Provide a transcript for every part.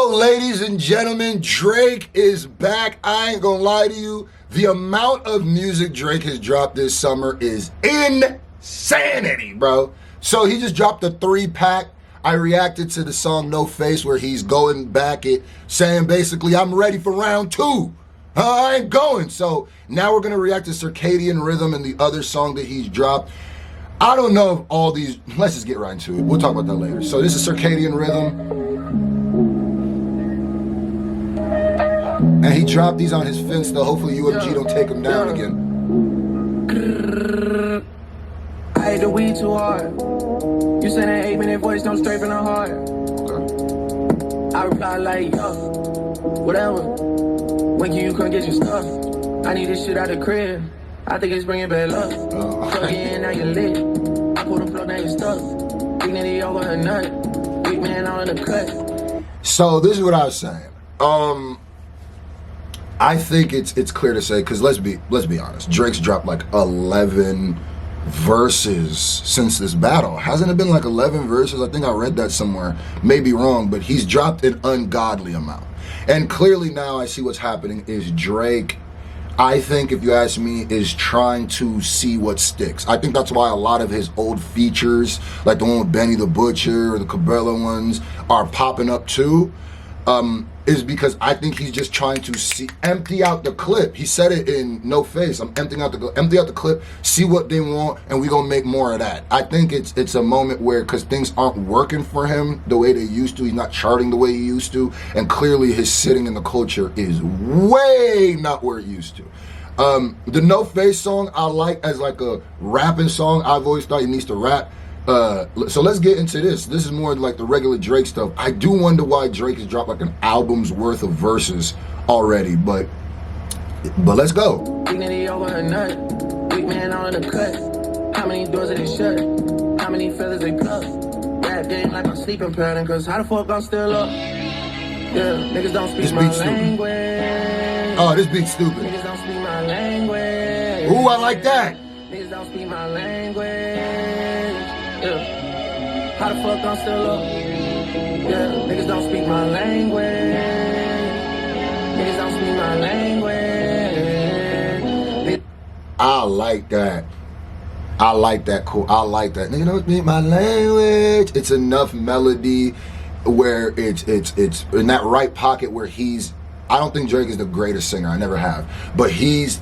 Yo, ladies and gentlemen, Drake is back. I ain't gonna lie to you. The amount of music Drake has dropped this summer is insanity, bro. So he just dropped a 3-pack. I reacted to the song No Face where he's going back at saying basically, I'm ready for round 2. I ain't going. So now we're gonna react to Circadian Rhythm and the other song that he's dropped. I don't know if all these, let's just get right into it. We'll talk about that later. So this is Circadian Rhythm. And he dropped these on his Finsta. Hopefully UMG don't take him down again. I hate the weed too hard. You send an 8-minute voice, don't straight from the heart. Okay. I reply like, yo, whatever. When can you come get your stuff? I need this shit out the crib. I think it's bringing bad luck. Plug in, now you lit. I pull the plug, now you stuck. Dignity over her nut. Big man on the cut. So this is what I was saying. I think it's clear to say, because let's be honest, Drake's dropped like 11 verses since this battle. Hasn't it been like 11 verses? I think I read that somewhere. Maybe wrong, but he's dropped an ungodly amount. And clearly now I see what's happening is Drake, I think, if you ask me, is trying to see what sticks. I think that's why a lot of his old features, like the one with Benny the Butcher or the Cabela ones, are popping up too. Is because I think he's just trying to empty out the clip. He said it in No Face. I'm empty out the clip, see what they want, and we gonna make more of that. I think it's a moment where, because things aren't working for him the way they used to, he's not charting the way he used to, and clearly his sitting in the culture is way not where it used to. The No Face song I like as like a rapping song. I've always thought he needs to rap. So let's get into this. This is more like the regular Drake stuff. I do wonder why Drake has dropped like an album's worth of verses already, but let's go. Dignity over her nut. Big man on the cut. How many doors are they shut? How many feathers they pluck? Rap game like my sleeping pattern, cause how the fuck I'm still up? Yeah, niggas don't speak my language. Oh, this beat's stupid. Niggas don't speak my language. Ooh, I like that. Niggas don't speak my language. Yeah. How the fuck I'm still up? Yeah, niggas don't speak my language. Niggas don't speak my language. I like that. I like that. Cool. I like that. Niggas don't speak my language. It's enough melody where it's in that right pocket where I don't think Drake is the greatest singer. I never have. But he's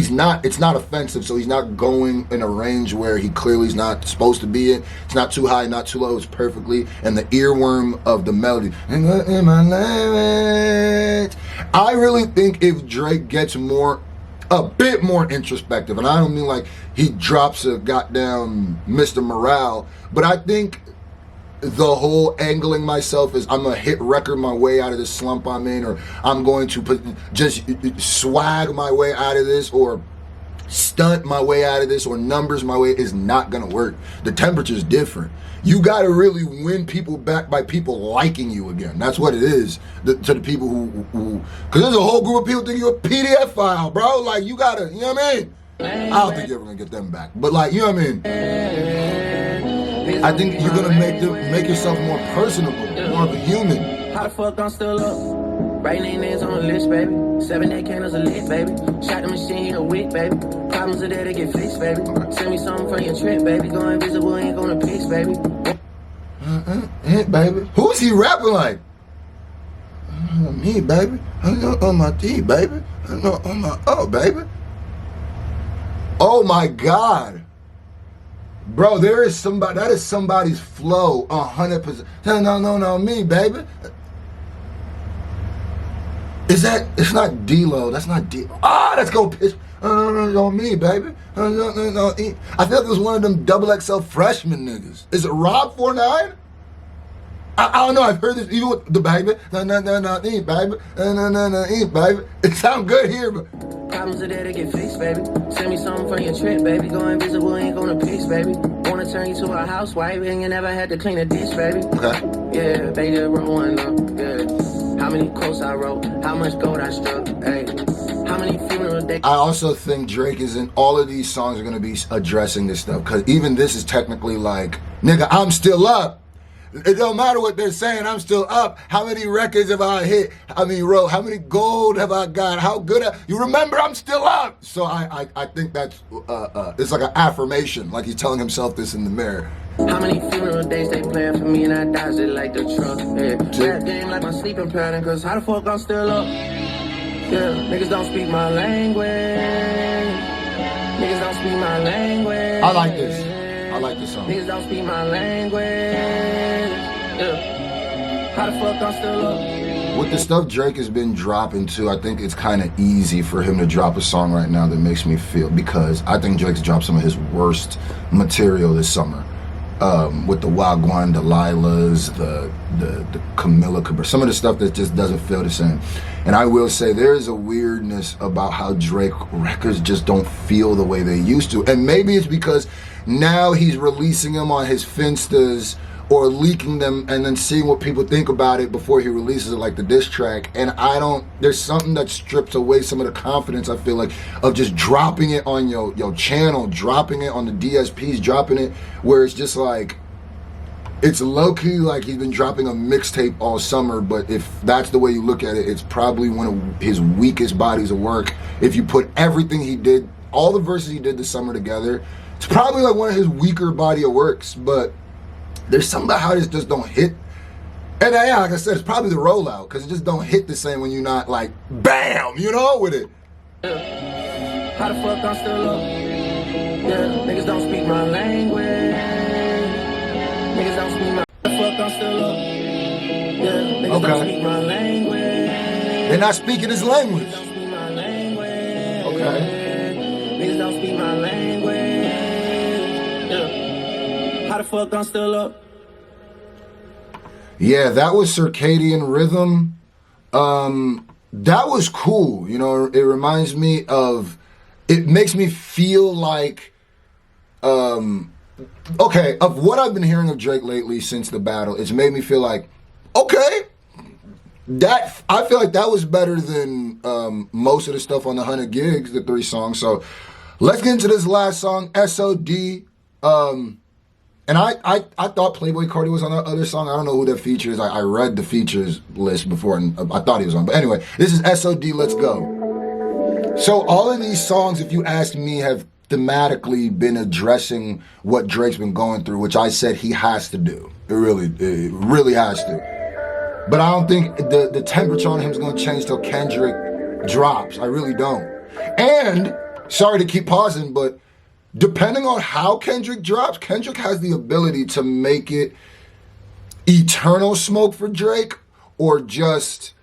not, it's not offensive, so he's not going in a range where he clearly is not supposed to be in. It's not too high, not too low, it's perfectly. And the earworm of the melody, in my language. I really think if Drake gets a bit more introspective, and I don't mean like he drops a goddamn Mr. Morale, but I think the whole angling myself is I'm gonna hit record my way out of this slump I'm in, or I'm going to just swag my way out of this, or stunt my way out of this, or numbers my way, is not gonna work. The temperature's different. You gotta really win people back by people liking you again. That's what it is to the people who because there's a whole group of people think you're a PDF file, bro. Like, you gotta, you know what I mean? I don't think you're ever gonna get them back, but like, you know what I mean? I think you're gonna make yourself more personable, more of a human. How the fuck I'm still up? Writing names on the list, baby. 7-8 candles a lit, baby. Shot the machine a week, baby. Problems are there to get fixed, baby. Send me something for your trip, baby. Go invisible, ain't gonna piss, baby. Baby. Who's he rapping like? Me, baby. I'm on my D, baby. I'm on my baby. Oh my God. Bro, there is somebody, that is somebody's flow, 100%. No, me, baby. Is that, it's not D-Lo, that's not D. Let's go pitch. No, me, baby. No. I feel like it was one of them XXL freshman niggas. Is it Rob 49? I don't know, I've heard this, even with the baby. No, eat, baby. No, eat, baby. It sounds good here, but. Problems are there to get fixed, baby. Send me something for your trip, baby. Go invisible, ain't gonna piss, baby. Wanna turn you to a housewife, and you never had to clean a dish, baby. Okay. Yeah, baby, wrote one up, yeah. How many quotes I wrote, how much gold I struck, hey. How many funeral days. I also think Drake is in all of these songs are gonna be addressing this stuff, because even this is technically like, nigga, I'm still up. It don't matter what they're saying. I'm still up. How many records have I hit? I mean, Ro, how many gold have I got? How good? You remember, I'm still up. So I think that's it's like an affirmation, like he's telling himself this in the mirror. How many funeral days they playing for me and I dodged it like the truck? Yeah. Rap game like my sleeping pattern, cause how the fuck I'm still up? Yeah, niggas don't speak my language. Niggas don't speak my language. I like this. I like this song. Niggas don't speak my language. Yeah. How the fuck I'm still up? With the stuff Drake has been dropping too, I think it's kind of easy for him to drop a song right now that makes me feel, because I think Drake's dropped some of his worst material this summer. With the Wagwan Delilahs, the Camilla Cabral, some of the stuff that just doesn't feel the same. And I will say there is a weirdness about how Drake records just don't feel the way they used to. And maybe it's because now he's releasing them on his Finstas or leaking them and then seeing what people think about it before he releases it, like the diss track. And there's something that strips away some of the confidence, I feel like, of just dropping it on your channel, dropping it on the DSPs, dropping it where it's just like, it's low-key like he's been dropping a mixtape all summer, but if that's the way you look at it, it's probably one of his weakest bodies of work. If you put everything he did, all the verses he did this summer together, it's probably like one of his weaker body of works, but there's something about how this just don't hit. And yeah, like I said, it's probably the rollout, because it just don't hit the same when you're not like, bam, with it. Yeah. How the fuck I'm still up? Yeah, niggas don't speak my language. Niggas don't speak my... How the fuck I'm still up? Yeah, niggas don't speak my language. They're not speaking his language. Niggas don't speak my language. Okay. Niggas don't speak my language. Yeah. How the fuck I'm still up? Yeah, that was Circadian Rhythm. That was cool. It reminds me of, it makes me feel like, okay, of what I've been hearing of Drake lately since the battle, it's made me feel like, okay, I feel like that was better than most of the stuff on the 100 gigs, the 3 songs. So let's get into this last song, SOD. And I thought Playboi Carti was on that other song. I don't know who that features. I read the features list before, and I thought he was on. But anyway, this is SOD, Let's Go. So all of these songs, if you ask me, have thematically been addressing what Drake's been going through, which I said he has to do. It really has to. But I don't think the temperature on him is going to change till Kendrick drops. I really don't. And, sorry to keep pausing, but depending on how Kendrick drops, Kendrick has the ability to make it eternal smoke for Drake, or just,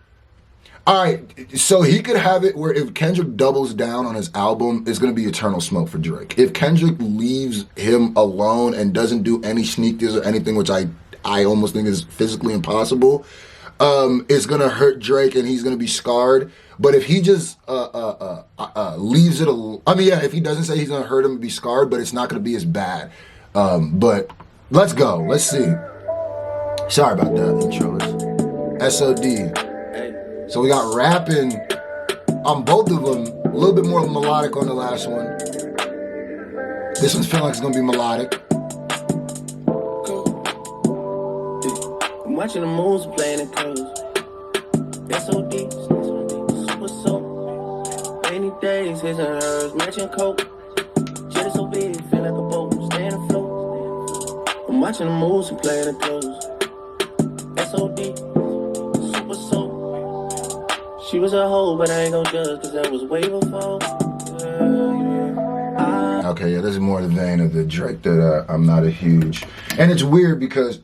all right, so he could have it where if Kendrick doubles down on his album, it's going to be eternal smoke for Drake. If Kendrick leaves him alone and doesn't do any sneak diss or anything, which I almost think is physically impossible, it's going to hurt Drake and he's going to be scarred. But if he just leaves it alone, if he doesn't say he's going to hurt him and be scarred, but it's not going to be as bad. But let's go. Let's see. Sorry about that intro. SOD. So we got rapping on both of them. A little bit more melodic on the last one. This one's feeling like it's going to be melodic. I'm watching the moves playing in colors. SOD. Super soap. Rainy days, his and hers, matching coat. Jet is so big, feel like a boat, staying afloat. I'm watching the moves and playing the clothes. SOD, super soap. She was a hoe, but I ain't gon' judge, cause that was way before. Okay, yeah, this is more the vein of the Drake that I'm not a huge. And it's weird because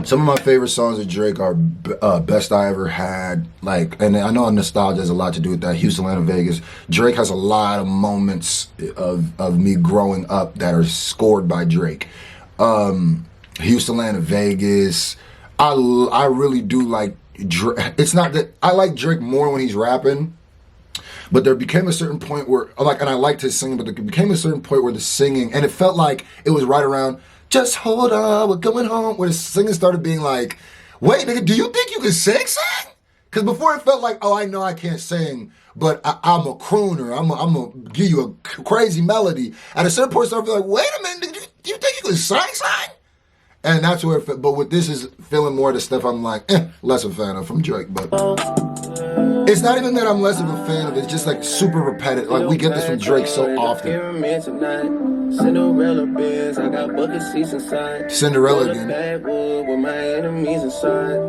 some of my favorite songs of Drake are Best I Ever Had. And I know nostalgia has a lot to do with that. Houston, Atlanta, Vegas. Drake has a lot of moments of me growing up that are scored by Drake. Houston, Atlanta, Vegas. I really do like Drake. It's not that I like Drake more when he's rapping, but there became a certain point where, and I liked his singing, but there became a certain point where the singing, and it felt like it was right around, just hold on, we're coming home, where the singing started being like, wait, nigga, do you think you can sing? Because before it felt like, oh, I know I can't sing, but I'm a crooner, I'm going to give you a crazy melody. At a certain point, it started feeling like, wait a minute, do you think you can sing? And that's where, but with this is feeling more of the stuff I'm like, less a fan of from Drake. But it's not even that I'm less of a fan of it. It's just like super repetitive. Like we get this from Drake so often. Cinderella biz, I got bucket seats inside. Cinderella again. Backwood with my enemies inside.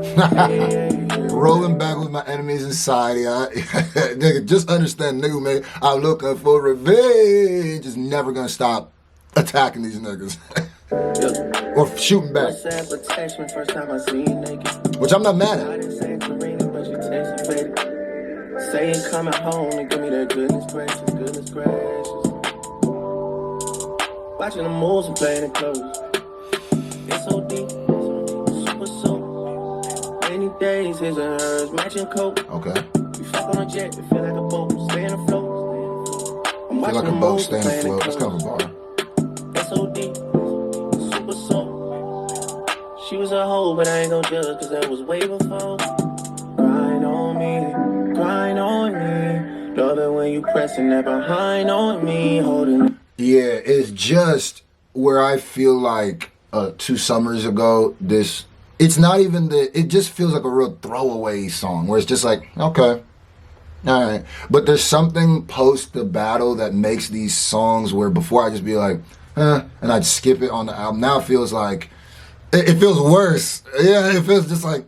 Rolling back with my enemies inside, yeah. Nigga, just understand, nigga, man. I'm looking for revenge. Just never gonna stop attacking these niggas. Or shooting back. Which I'm not mad at. Say you coming home and give me that goodness gracious. Watching the moves and playing it close. It's so deep, super soap. Many days, his and hers, matching coat. Okay. We fuck on a jet, it feel like a boat, stay in afloat. I'm feel like a boat, stay in afloat. That's kind of a bar. It's so deep, super soap. She was a hoe, but I ain't gon' judge, cause that was way before. Grind on me. Love it when you pressing that behind on me, holding. Yeah, it's just where I feel like 2 summers ago, it's not even it just feels like a real throwaway song where it's just like, okay, all right. But there's something post the battle that makes these songs where before I'd just be like, and I'd skip it on the album. Now it feels like, it feels worse. Yeah, it feels just like,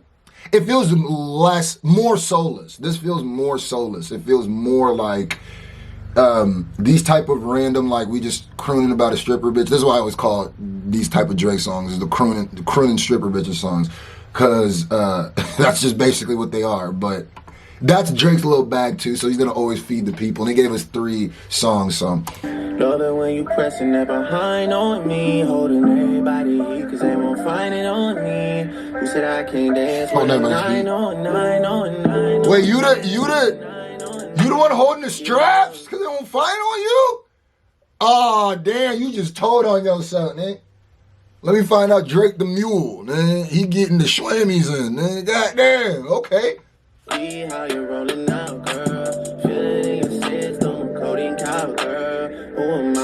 it feels more soulless. This feels more soulless. It feels more like these type of random, like we just crooning about a stripper bitch. This is why I always call these type of Drake songs is the crooning stripper bitches songs, because that's just basically what they are. But that's Drake's little bag too, so he's gonna always feed the people. And he gave us 3 songs, so. Love it when you pressing that behind on me, holding everybody, cause they won't find it on me. Who said I can't dance? Oh, no, wait, you the one holding the straps? Cause they won't find it on you? Oh, damn, you just told on yourself, man. Let me find out Drake the Mule, man. He getting the swammies in, man. Goddamn, okay. See how you're rolling out, girl. Feel it in your system, codeine cow, girl. Who am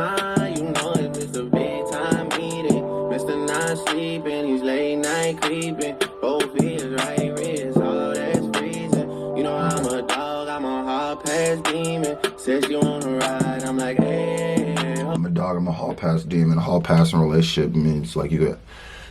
I? You know it, Mr. Big Time Meeting. Mr. Not Sleeping, he's late night creeping. Both his right wrists, all that's freezing. You know I'm a dog, I'm a hard pass demon. Says you wanna ride, I'm like, hey. I'm a dog, I'm a hall pass demon. A hall pass in a relationship means like you could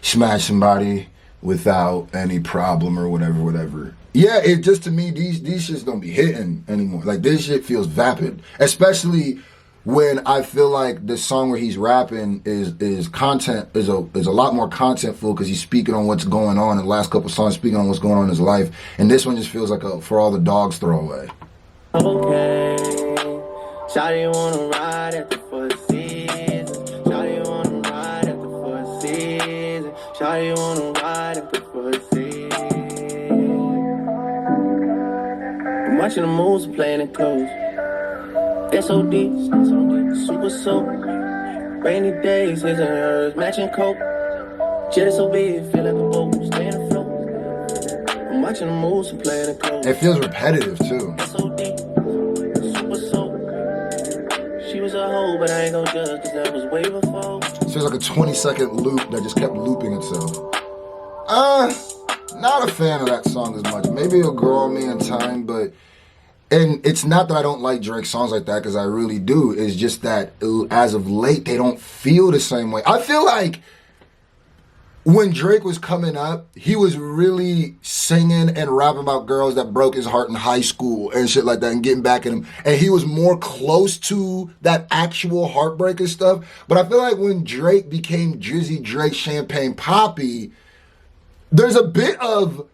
smash somebody without any problem or whatever. Yeah, it just, to me, these shits don't be hitting anymore. Like, this shit feels vapid. Especially when I feel like the song where he's rapping is a lot more contentful because he's speaking on what's going on. And the last couple songs speaking on what's going on in his life. And this one just feels like a for all the dogs throwaway. Okay, shawty wanna ride at the Four Seasons. Shawty wanna ride at the Four Seasons. Shawty wanna ride at the Four Seasons. I'm watching the moves and playing it close. SOD, super soap. Rainy days, his and hers, matching coat. Jet so big, feel like a boat, staying afloat. I'm watching the moves and playing it close. It feels repetitive too. SOD, super soap. She was a hoe, but I ain't gon' judge, cause that was way before. It feels like a 20-second loop that just kept looping itself. Not a fan of that song as much. Maybe it'll grow on me in time, but... And it's not that I don't like Drake songs like that, because I really do. It's just that as of late, they don't feel the same way. I feel like when Drake was coming up, he was really singing and rapping about girls that broke his heart in high school and shit like that and getting back at him. And he was more close to that actual heartbreaking stuff. But I feel like when Drake became Drizzy Drake Champagne Poppy, there's a bit of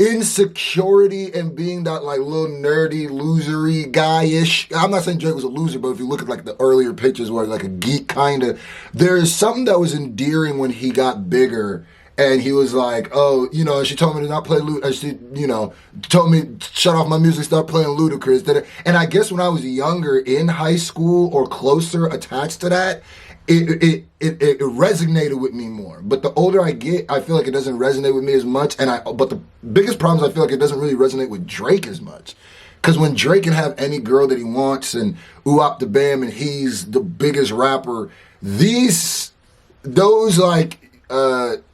insecurity and being that like little nerdy, losery guy-ish. I'm not saying Drake was a loser, but if you look at like the earlier pictures where like a geek kind of, there is something that was endearing when he got bigger and he was like, oh, you know, she told me to not play she, you know, told me to shut off my music, start playing Ludacris. And I guess when I was younger in high school or closer attached to that, it resonated with me more. But the older I get, I feel like it doesn't resonate with me as much. But the biggest problem is I feel like it doesn't really resonate with Drake as much. Because when Drake can have any girl that he wants and ooh-op the bam and he's the biggest rapper, these those like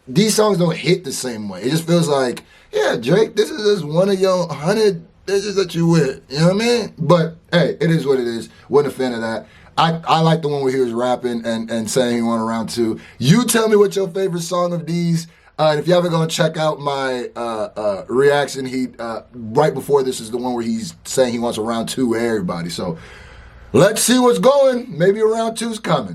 these songs don't hit the same way. It just feels like, yeah, Drake, this is just one of your 100 bitches that you with. You know what I mean? But hey, it is what it is. Wasn't a fan of that. I like the one where he was rapping and saying he won a round two. You tell me what your favorite song of these. And if you ever gonna check out my reaction, he right before this is the one where he's saying he wants a round two with everybody. So let's see what's going. Maybe a round two's coming.